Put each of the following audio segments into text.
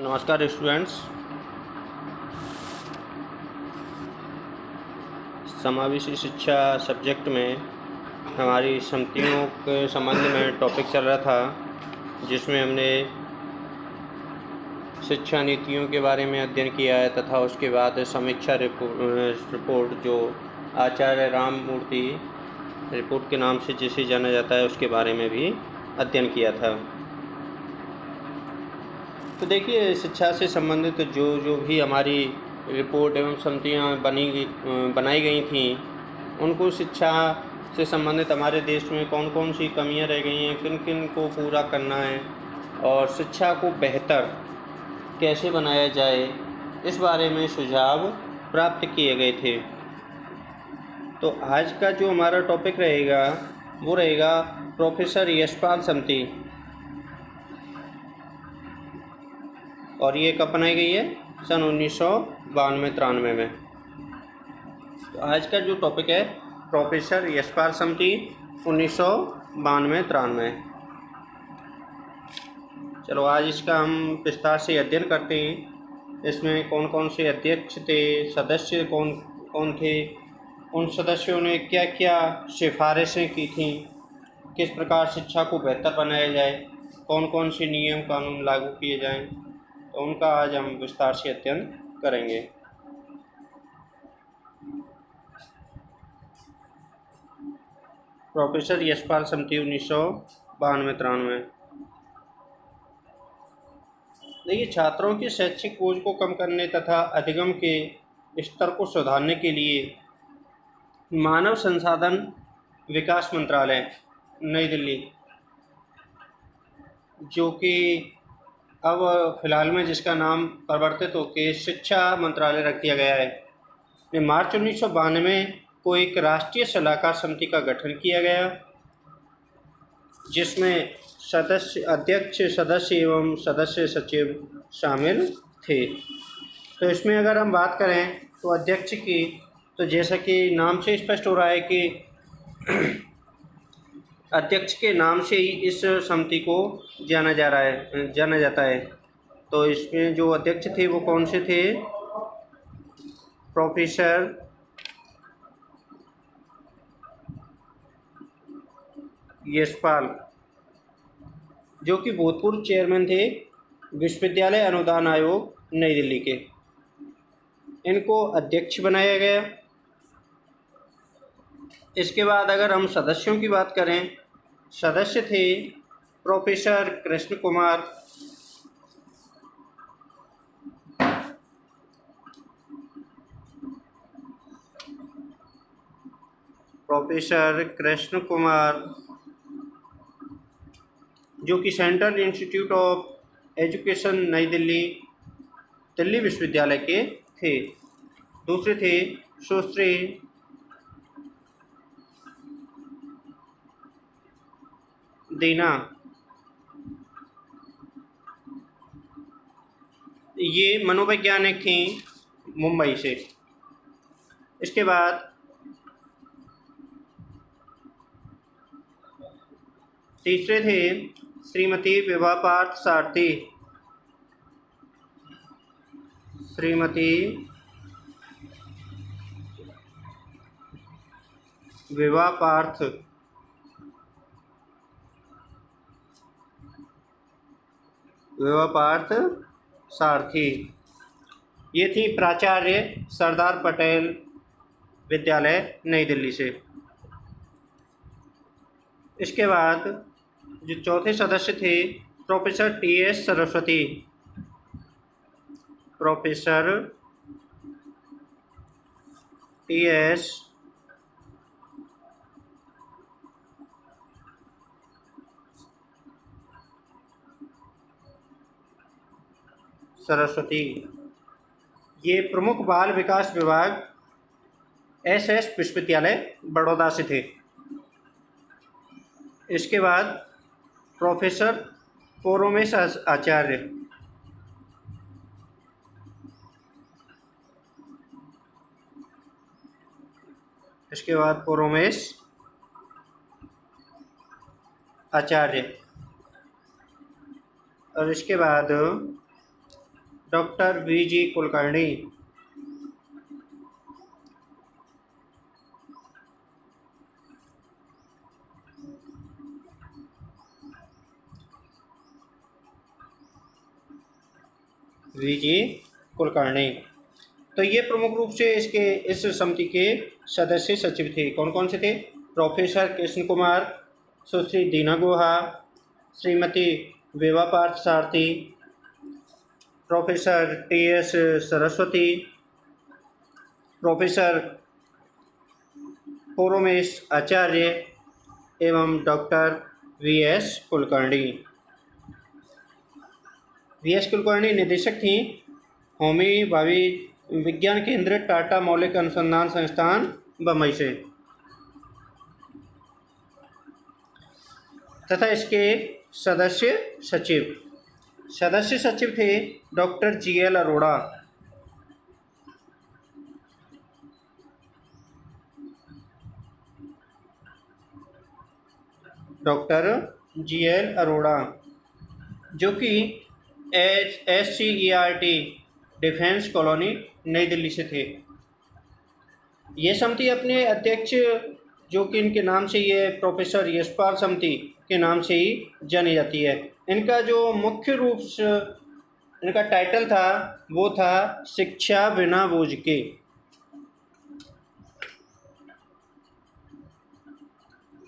नमस्कार स्टूडेंट्स। समावेशी शिक्षा सब्जेक्ट में हमारी समितियों के संबंध में टॉपिक चल रहा था, जिसमें हमने शिक्षा नीतियों के बारे में अध्ययन किया है तथा उसके बाद समीक्षा रिपोर्ट जो आचार्य राममूर्ति रिपोर्ट के नाम से जिसे जाना जाता है उसके बारे में भी अध्ययन किया था। तो देखिए, शिक्षा से संबंधित जो भी हमारी रिपोर्ट एवं समितियाँ बनाई गई थीं, उनको शिक्षा से संबंधित हमारे देश में कौन कौन सी कमियां रह गई हैं, किन किन को पूरा करना है और शिक्षा को बेहतर कैसे बनाया जाए, इस बारे में सुझाव प्राप्त किए गए थे। तो आज का जो हमारा टॉपिक रहेगा वो रहेगा प्रोफेसर यशपाल समिति, और ये कब बनाई गई है? सन 1992-93 में। तो आज का जो टॉपिक है प्रोफेसर यशपाल समिति 1992-93। चलो आज इसका हम विस्तार से अध्ययन करते हैं। इसमें कौन कौन से अध्यक्ष थे, सदस्य कौन कौन थे, उन सदस्यों ने क्या क्या सिफारिशें की थीं, किस प्रकार शिक्षा को बेहतर बनाया जाए, कौन कौन से नियम कानून लागू किए जाएं, तो उनका आज हम विस्तार से अध्ययन करेंगे। प्रोफेसर यशपाल समिति 1992-93। देखिए, छात्रों की शैक्षिक बोझ को कम करने तथा अधिगम के स्तर को सुधारने के लिए मानव संसाधन विकास मंत्रालय नई दिल्ली, जो कि अब फ़िलहाल में जिसका नाम परिवर्तित होकर शिक्षा मंत्रालय रख दिया गया है, ने मार्च 1992 को एक राष्ट्रीय सलाहकार समिति का गठन किया गया, जिसमें अध्यक्ष, सदस्य एवं सदस्य सचिव शामिल थे। तो इसमें अगर हम बात करें तो अध्यक्ष की, तो जैसा कि नाम से स्पष्ट हो रहा है कि अध्यक्ष के नाम से ही इस समिति को जाना जाता है। तो इसमें जो अध्यक्ष थे वो कौन से थे? प्रोफेसर यशपाल, जो कि भूतपूर्व चेयरमैन थे विश्वविद्यालय अनुदान आयोग नई दिल्ली के, इनको अध्यक्ष बनाया गया। इसके बाद अगर हम सदस्यों की बात करें, सदस्य थे प्रोफेसर कृष्ण कुमार, जो कि सेंट्रल इंस्टीट्यूट ऑफ एजुकेशन नई दिल्ली, दिल्ली विश्वविद्यालय के थे। दूसरे थे सुश्री दीना, ये मनोवैज्ञानिक थी मुंबई से। इसके बाद तीसरे थे श्रीमती विभा पार्थ सारथी, श्रीमती विभा पार्थ सारथी, ये थी प्राचार्य सरदार पटेल विद्यालय नई दिल्ली से। इसके बाद जो चौथे सदस्य थे professor T.S.. Saraswati, professor T.S.. Saraswati, ये प्रमुख बाल विकास विभाग एस.एस. विश्वविद्यालय बड़ौदा से थे। इसके बाद प्रोफेसर पोरोमेश आचार्य, इसके बाद पोरोमेश आचार्य, और इसके बाद डॉक्टर वीजी कुलकर्णी। वीजी कुलकर्णी। तो ये प्रमुख रूप से इस समिति के सदस्य सचिव थे। कौन कौन से थे? प्रोफेसर कृष्ण कुमार, सुश्री दीना गुहा, श्रीमती विभा पार्थ सारथी, प्रोफेसर टी.एस. सरस्वती, प्रोफेसर पुरोमेश आचार्य एवं doctor VS. Kulkarni. VS. Kulkarni निदेशक थी होमी भावी विज्ञान केंद्र, टाटा मौलिक अनुसंधान संस्थान, बम्बई से। तथा इसके सदस्य सचिव थे doctor GL. Arora. Doctor GL. Arora जो कि SCERT डिफेंस कॉलोनी नई दिल्ली से थे। ये समिति अपने अध्यक्ष जो कि इनके नाम से ये प्रोफेसर यशपाल समिति के नाम से ही जानी जाती है। इनका जो मुख्य रूप से इनका टाइटल था वो था शिक्षा बिना बोझ के।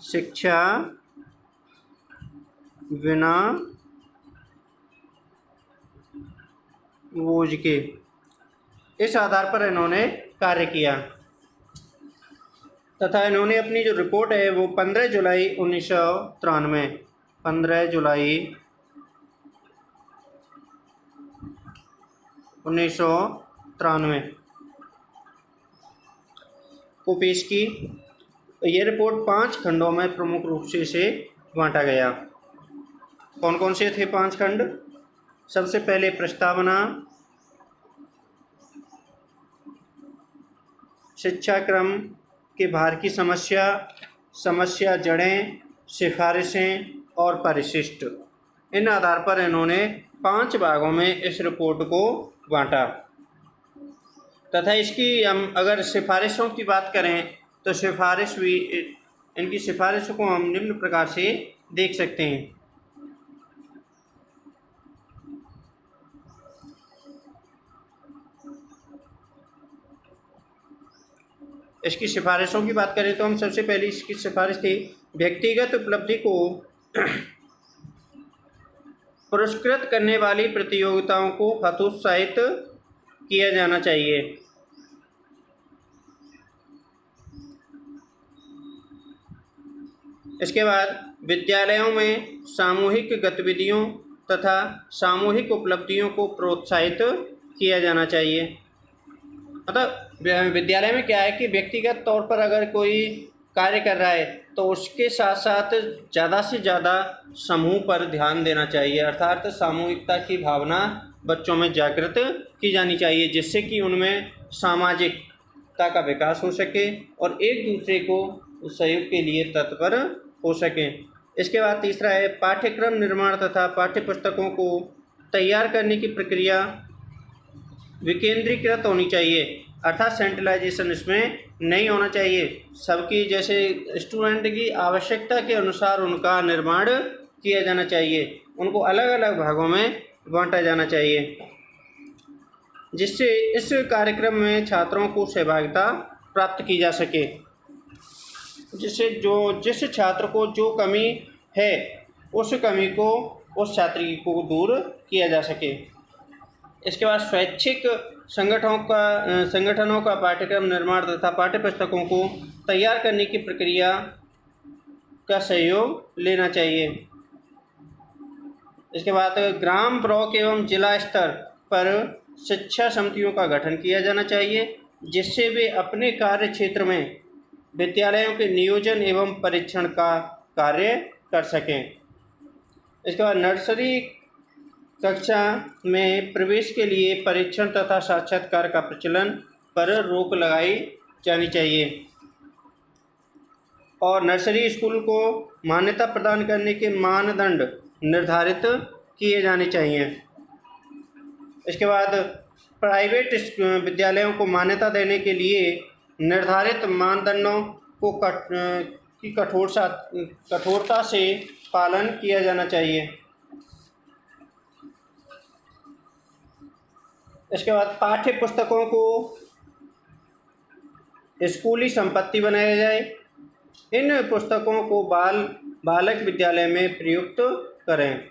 शिक्षा बिना बोझ के, इस आधार पर इन्होंने कार्य किया तथा इन्होंने अपनी जो रिपोर्ट है वो 15 जुलाई 1993 15 जुलाई 1993 को पेश की। ये रिपोर्ट 5 खंडों में प्रमुख रूप से इसे बांटा गया। कौन कौन से थे 5 खंड? सबसे पहले प्रस्तावना, शिक्षा क्रम के भार की समस्या जड़ें, सिफारिशें और परिशिष्ट। इन आधार पर इन्होंने 5 भागों में इस रिपोर्ट को बांटा तथा इसकी हम अगर सिफारिशों की बात करें तो इनकी सिफारिशों को हम निम्न प्रकार से देख सकते हैं। इसकी सिफारिशों की बात करें तो हम सबसे पहले इसकी सिफारिश थी व्यक्तिगत उपलब्धि को पुरस्कृत करने वाली प्रतियोगिताओं को हतोत्साहित किया जाना चाहिए। इसके बाद विद्यालयों में सामूहिक गतिविधियों तथा सामूहिक उपलब्धियों को प्रोत्साहित किया जाना चाहिए। मतलब विद्यालय में क्या है कि व्यक्तिगत तौर पर अगर कोई कार्य कर रहा है तो उसके साथ साथ ज़्यादा से ज़्यादा समूह पर ध्यान देना चाहिए, अर्थात सामूहिकता की भावना बच्चों में जागृत की जानी चाहिए जिससे कि उनमें सामाजिकता का विकास हो सके और एक दूसरे को सहयोग के लिए तत्पर हो सकें। इसके बाद तीसरा है पाठ्यक्रम निर्माण तथा पाठ्यपुस्तकों को तैयार करने की प्रक्रिया विकेंद्रीकृत होनी चाहिए, अर्थात सेंट्रलाइजेशन इसमें नहीं होना चाहिए। सबकी जैसे स्टूडेंट की आवश्यकता के अनुसार उनका निर्माण किया जाना चाहिए, उनको अलग अलग भागों में बांटा जाना चाहिए जिससे इस कार्यक्रम में छात्रों को सहभागिता प्राप्त की जा सके, जिससे जिस छात्र को जो कमी है उस कमी को उस छात्र को दूर किया जा सके। इसके बाद स्वैच्छिक संगठनों का पाठ्यक्रम निर्माण तथा पाठ्यपुस्तकों को तैयार करने की प्रक्रिया का सहयोग लेना चाहिए। इसके बाद ग्राम, ब्लॉक एवं जिला स्तर पर शिक्षा समितियों का गठन किया जाना चाहिए जिससे वे अपने कार्य क्षेत्र में विद्यालयों के नियोजन एवं परीक्षण का कार्य कर सकें। इसके बाद नर्सरी कक्षा में प्रवेश के लिए परीक्षण तथा साक्षात्कार का प्रचलन पर रोक लगाई जानी चाहिए और नर्सरी स्कूल को मान्यता प्रदान करने के मानदंड निर्धारित किए जाने चाहिए। इसके बाद प्राइवेट विद्यालयों को मान्यता देने के लिए निर्धारित मानदंडों को की कठोरता से पालन किया जाना चाहिए। इसके बाद पाठ्य पुस्तकों को स्कूली संपत्ति बनाया जाए। इन पुस्तकों को बालक विद्यालय में प्रयुक्त करें।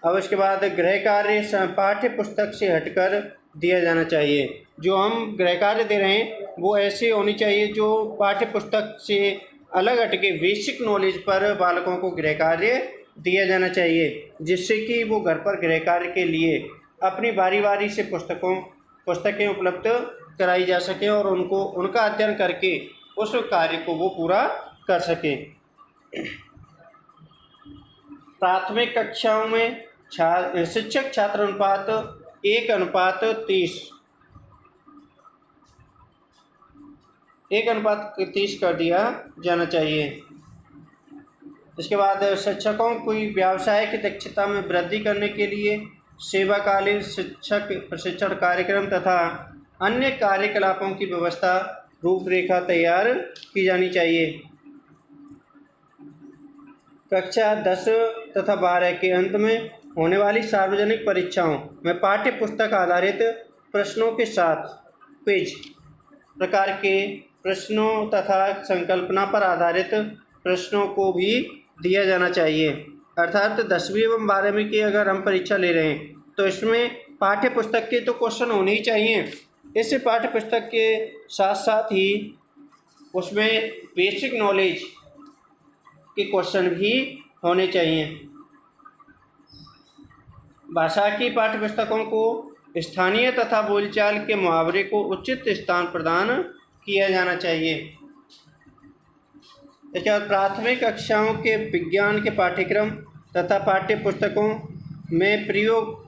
अब इसके बाद गृह कार्य पाठ्य पुस्तक से हटकर दिया जाना चाहिए। जो हम गृह कार्य दे रहे हैं वो ऐसे होनी चाहिए जो पाठ्य पुस्तक से अलग हटके बेसिक नॉलेज पर बालकों को गृह कार्य दिया जाना चाहिए, जिससे कि वो घर पर गृह कार्य के लिए अपनी बारी बारी से पुस्तकें उपलब्ध कराई जा सकें और उनका अध्ययन करके उस कार्य को वो पूरा कर सकें। प्राथमिक कक्षाओं में शिक्षक छात्र अनुपात 1:30 कर दिया जाना चाहिए। इसके बाद शिक्षकों की व्यावसायिक दक्षता में वृद्धि करने के लिए सेवाकालीन शिक्षक प्रशिक्षण कार्यक्रम तथा अन्य कार्यकलापों की व्यवस्था रूपरेखा तैयार की जानी चाहिए। कक्षा 10 तथा 12 के अंत में होने वाली सार्वजनिक परीक्षाओं में पाठ्य पुस्तक आधारित प्रश्नों के साथ क्विज प्रकार के प्रश्नों तथा संकल्पना पर आधारित प्रश्नों को भी दिया जाना चाहिए। अर्थात 10वीं एवं 12वीं की अगर हम परीक्षा ले रहे हैं तो इसमें पाठ्य पुस्तक के तो क्वेश्चन होने ही चाहिए। इस पाठ्य पुस्तक के साथ साथ ही उसमें बेसिक नॉलेज के क्वेश्चन भी होने चाहिए। भाषा की पाठ्य पुस्तकों को स्थानीय तथा बोलचाल के मुहावरे को उचित स्थान प्रदान किया जाना चाहिए। इसके बाद प्राथमिक कक्षाओं के विज्ञान के पाठ्यक्रम तथा पाठ्य पुस्तकों में प्रयोग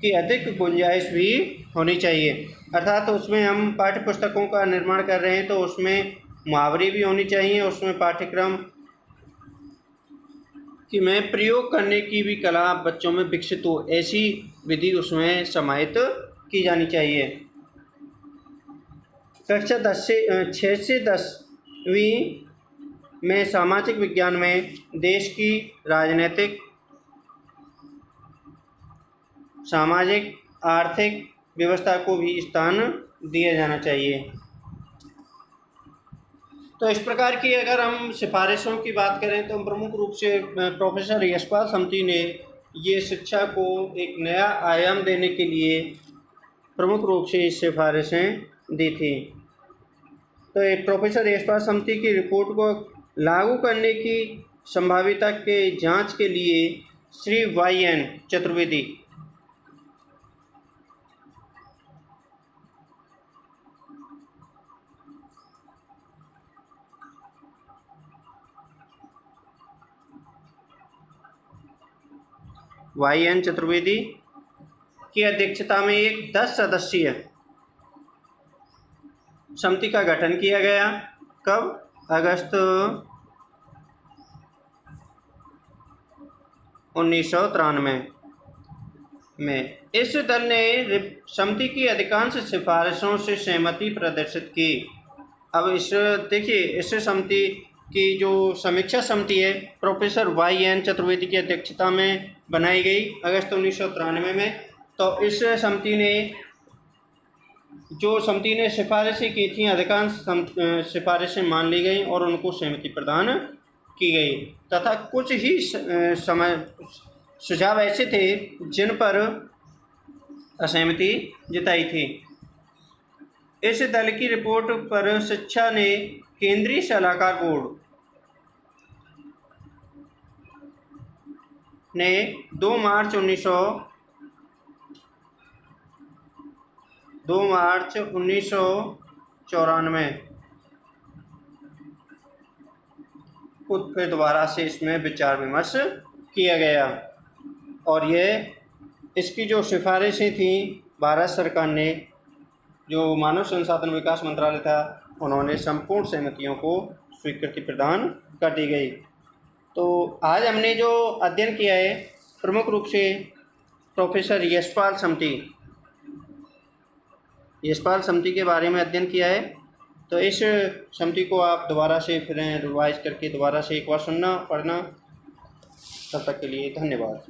की अधिक गुंजाइश भी होनी चाहिए। अर्थात उसमें हम पाठ्य पुस्तकों का निर्माण कर रहे हैं तो उसमें मुहावरे भी होनी चाहिए, उसमें पाठ्यक्रम कि मैं प्रयोग करने की भी कला बच्चों में विकसित हो, ऐसी विधि उसमें समाहित की जानी चाहिए। कक्षा 6 से 10वीं में सामाजिक विज्ञान में देश की राजनीतिक, सामाजिक, आर्थिक व्यवस्था को भी स्थान दिया जाना चाहिए। तो इस प्रकार की अगर हम सिफारिशों की बात करें तो प्रमुख रूप से प्रोफेसर यशपाल समती ने ये शिक्षा को एक नया आयाम देने के लिए प्रमुख रूप से सिफारिशें दी थी। तो प्रोफेसर यशपाल समती की रिपोर्ट को लागू करने की संभाव्यता के जांच के लिए श्री YN चतुर्वेदी की अध्यक्षता में एक 10 सदस्यीय समिति का गठन किया गया। कब? अगस्त 1993 में। इस दल ने समिति की अधिकांश सिफारिशों से सहमति प्रदर्शित की। अब इस समिति की जो समीक्षा समिति है प्रोफेसर YN चतुर्वेदी की अध्यक्षता में बनाई गई अगस्त 1993 में। तो इस समिति ने सिफारिशें की थी, अधिकांश सिफारिशें मान ली गई और उनको सहमति प्रदान की गई तथा कुछ ही सुझाव ऐसे थे जिन पर असहमति जताई थी। इस दल की रिपोर्ट पर शिक्षा ने केंद्रीय सलाहकार बोर्ड ने 2 मार्च 1994 को फिर दोबारा से इसमें विचार विमर्श किया गया और इसकी जो सिफारिशें थी भारत सरकार ने, जो मानव संसाधन विकास मंत्रालय था, उन्होंने संपूर्ण सहमतियों को स्वीकृति प्रदान कर दी गई। तो आज हमने जो अध्ययन किया है प्रमुख रूप से प्रोफेसर यशपाल समती के बारे में अध्ययन किया है। तो इस समती को आप दोबारा से फिर रिवाइज करके दोबारा से एक बार सुनना पढ़ना। तब तक के लिए धन्यवाद।